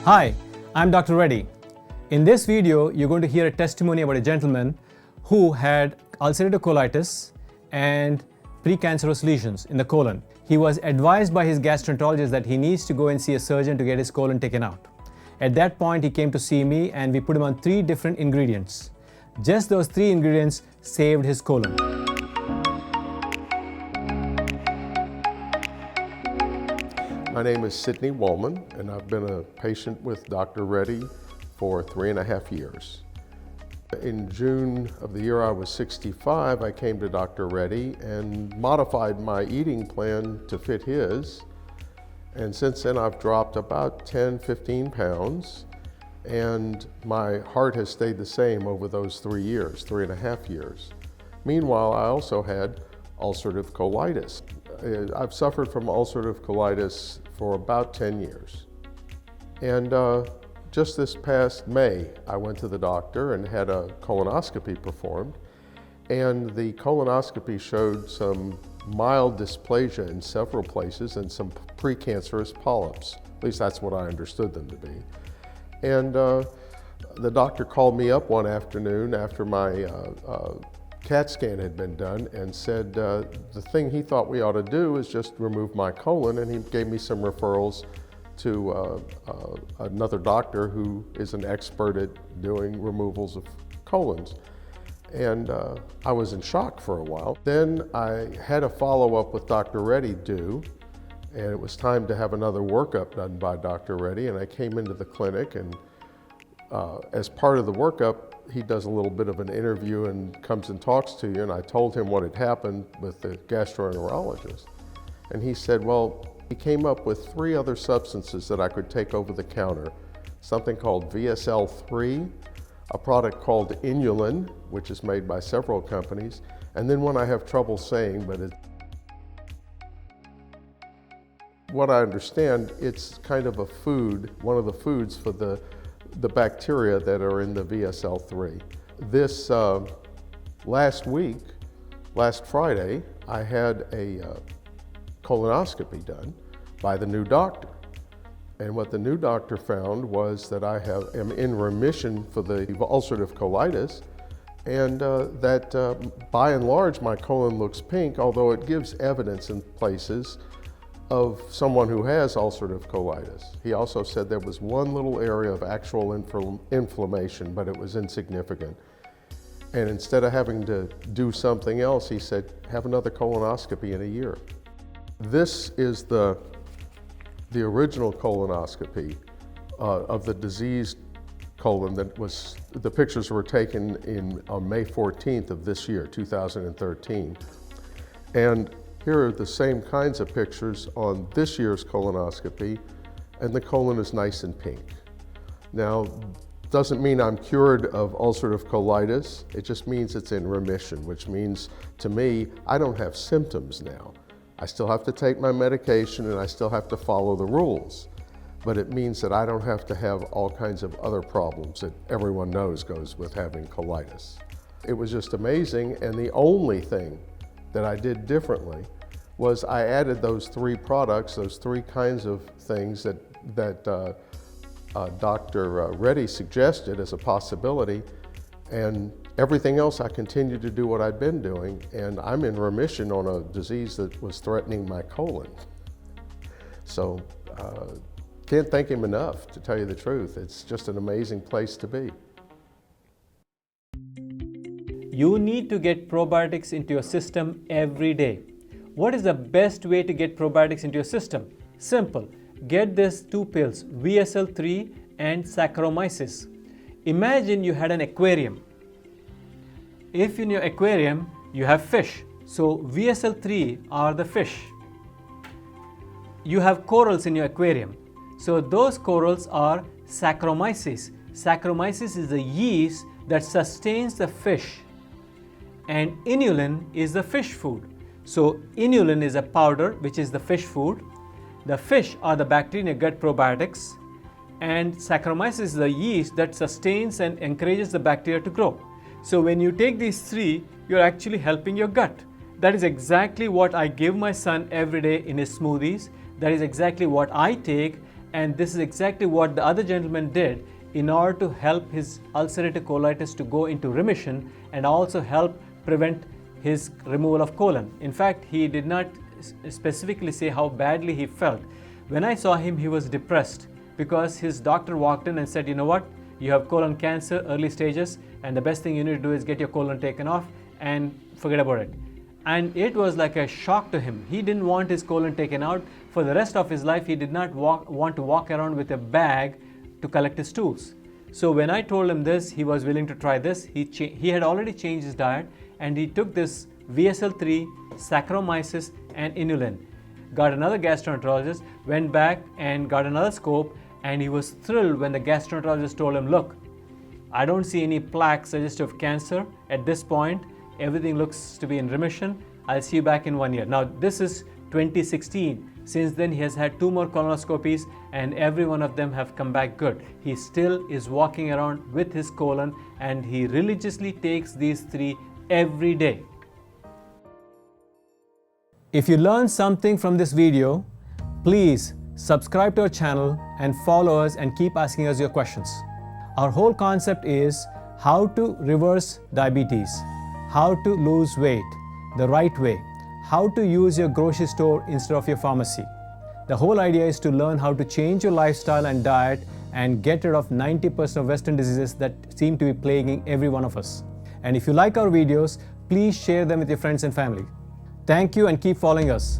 Hi, I'm Dr. Reddy. In this video, you're going to hear a testimony about a gentleman who had ulcerative colitis and pre-cancerous lesions in the colon. He was advised by his gastroenterologist that he needs to go and see a surgeon to get his colon taken out. At that point, he came to see me and we put him on 3 different ingredients. Just those 3 ingredients saved his colon. My name is Sidney and I've been a patient with Dr. Reddy for 3.5 years. In June of the year I was 65, I came to Dr. Reddy and modified my eating plan to fit his. And since then I've dropped about 10-15 pounds, and my heart has stayed the same over those 3.5 years. Meanwhile, I also had ulcerative colitis. I've suffered from ulcerative colitis for about 10 years. And just this past May, I went to the doctor and had a colonoscopy performed. And the colonoscopy showed some mild dysplasia in several places and some pre-cancerous polyps. At least that's what I understood them to be. And the doctor called me up one afternoon after my CAT scan had been done and said the thing he thought we ought to do is just remove my colon, and he gave me some referrals to another doctor who is an expert at doing removals of colons. And I was in shock for a while. Then I had a follow-up with Dr. Reddy due, and it was time to have another workup done by Dr. Reddy, and I came into the clinic, and as part of the workup, he does a little bit of an interview and comes and talks to you, and I told him what had happened with the gastroenterologist. And he said, well, he came up with 3 other substances that I could take over the counter, something called VSL-3, a product called Inulin, which is made by several companies, and then one I have trouble saying, but what I understand, it's kind of a food, one of the foods for the bacteria that are in the VSL-3. This last Friday, I had a colonoscopy done by the new doctor. And what the new doctor found was that I am in remission for the ulcerative colitis, and that by and large my colon looks pink, although it gives evidence in places of someone who has ulcerative colitis. He also said there was one little area of actual inflammation, but it was insignificant. And instead of having to do something else, he said, have another colonoscopy in a year. This is the original colonoscopy of the diseased colon that was, the pictures were taken on May 14th of this year, 2013. And here are the same kinds of pictures on this year's colonoscopy, and the colon is nice and pink. Now, doesn't mean I'm cured of ulcerative colitis, it just means it's in remission, which means to me, I don't have symptoms now. I still have to take my medication and I still have to follow the rules, but it means that I don't have to have all kinds of other problems that everyone knows goes with having colitis. It was just amazing, and the only thing that I did differently was I added those 3 products, those 3 kinds of things that Dr. Reddy suggested as a possibility, and everything else I continued to do what I'd been doing, and I'm in remission on a disease that was threatening my colon. So can't thank him enough, to tell you the truth. It's just an amazing place to be. You need to get probiotics into your system every day. What is the best way to get probiotics into your system? Simple. Get these 2 pills, VSL-3 and Saccharomyces. Imagine you had an aquarium. If in your aquarium you have fish, so VSL-3 are the fish. You have corals in your aquarium, so those corals are Saccharomyces. Saccharomyces is the yeast that sustains the fish, and inulin is the fish food. So inulin is a powder which is the fish food. The fish are the bacteria in your gut probiotics, and Saccharomyces is the yeast that sustains and encourages the bacteria to grow. So when you take these 3, you're actually helping your gut. That is exactly what I give my son every day in his smoothies. That is exactly what I take, And this is exactly what the other gentleman did in order to help his ulcerative colitis to go into remission and also help prevent his removal of colon. In fact, he did not specifically say how badly he felt. When I saw him, he was depressed because his doctor walked in and said, you know what, you have colon cancer, early stages, and the best thing you need to do is get your colon taken off and forget about it. And it was like a shock to him. He didn't want his colon taken out. For the rest of his life, he did not want to walk around with a bag to collect his stools. So when I told him this, he was willing to try this. He had already changed his diet, and he took this VSL3, Saccharomyces, and Inulin. Got another gastroenterologist, went back and got another scope, and he was thrilled when the gastroenterologist told him, look, I don't see any plaque suggestive of cancer at this point. Everything looks to be in remission. I'll see you back in 1 year. Now, this is 2016. Since then, he has had 2 more colonoscopies, and every one of them have come back good. He still is walking around with his colon, and he religiously takes these 3 every day. If you learned something from this video, please subscribe to our channel and follow us and keep asking us your questions. Our whole concept is how to reverse diabetes, how to lose weight the right way, how to use your grocery store instead of your pharmacy. The whole idea is to learn how to change your lifestyle and diet and get rid of 90% of Western diseases that seem to be plaguing every one of us. And if you like our videos, please share them with your friends and family. Thank you and keep following us.